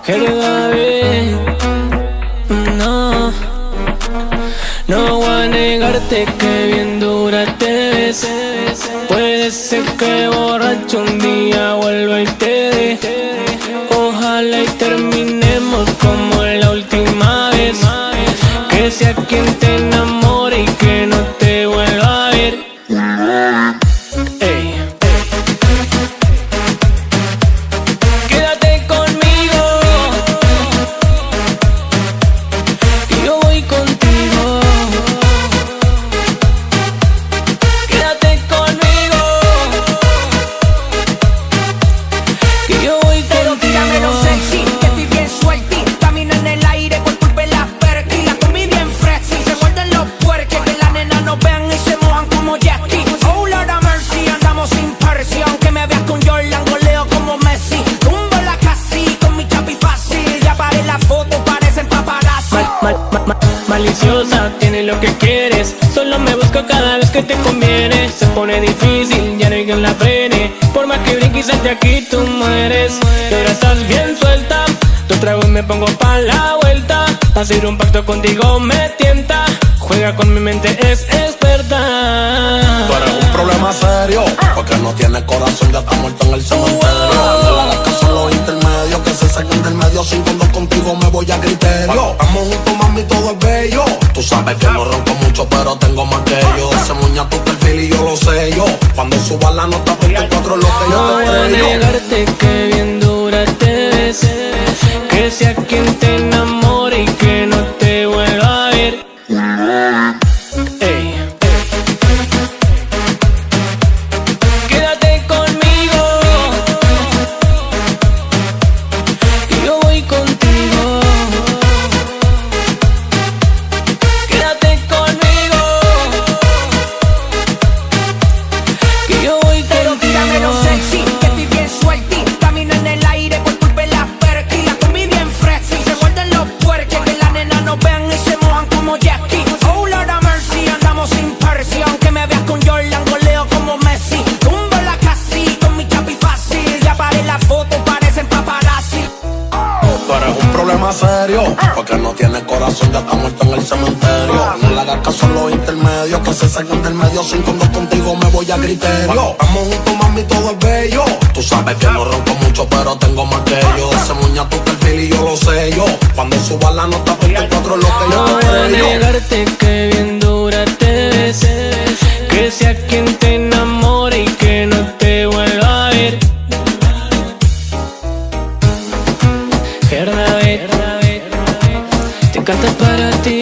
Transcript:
David, no, no voy a negarte que bien dura te ves. Puede ser que borracho un día vuelva y te dé. Ojalá y terminemos como la última vez. Que sea quien te enamore y que no te vuelva a ver. Ey. Quédate conmigo y yo voy contigo. Quédate conmigo que yo voy contigo. Pero tírame lo sexy, que estoy bien suelti. Camino en el aire por culpa de las perky. La comí bien freshy, se muerden los puerques. Que las nenas nos vean y se mojan como Jackie. Oh Lord of mercy, andamos sin Percy. Aunque me veas con Jordan, goleo como Messi. Tumbo la casi con mi chapi fácil. Ya paré la foto, parecen paparazzi. Maliciosa, tiene lo que quieres. Solo me busco cada vez que te conviene. Se pone difícil, ya no hay quien la frene. Por más que brinques de aquí tú mueres. Y ahora estás bien suelta. Dos tragos me pongo pa' la vuelta. Hacer un pacto contigo me tienta. Juega con mi mente, es experta. Tú eres un problema serio, porque no tienes corazón, ya está muerto en el cementerio. No le hagas caso a los intermedios, que se saquen del medio. Sin cuando contigo me voy a criterio. Cuando estamos juntos, mami, todo es bello. Tú sabes que no ronco mucho, pero tengo más que yo. Ese moña tu perfil y yo lo sé yo. Cuando suba la nota 24 es lo que yo no te voy a creo. negarte que bien dura te ves. Que sea quien te enamore y que no te vuelva a ver. Ey. Quédate conmigo y yo voy contigo. Quédate conmigo que yo voy contigo. Pero tírame lo sexy, que estoy bien suelti. Camino en el aire por culpa de las perky. La comí bien freshy, se muerden los puerques. Que las nenas nos vean y se mojan como Jackie. Oh Lord of mercy, andamos sin Percy. Aunque me veas con Jordan, goleo como Messi. Tumbo la casi con mi chapi fácil. Ya paré la foto, parecen paparazzi. Tú eres un problema serio, porque no tienes corazón, ya está muerto en el cementerio. No le hagas caso a los intermedios, que se saquen del medio. Sin cuando contigo me voy a criterio. Cuando estamos juntos, mami, todo es bello. Tú sabes que no ronco mucho, pero tengo más que yo. Ese moña tu perfil y yo lo sé yo. Cuando suba la nota 24 es lo que yo no te voy a creo. negarte que bien dura te ves. Que sea quien te enamore y que no te vuelva a ver. David, te canta para ti.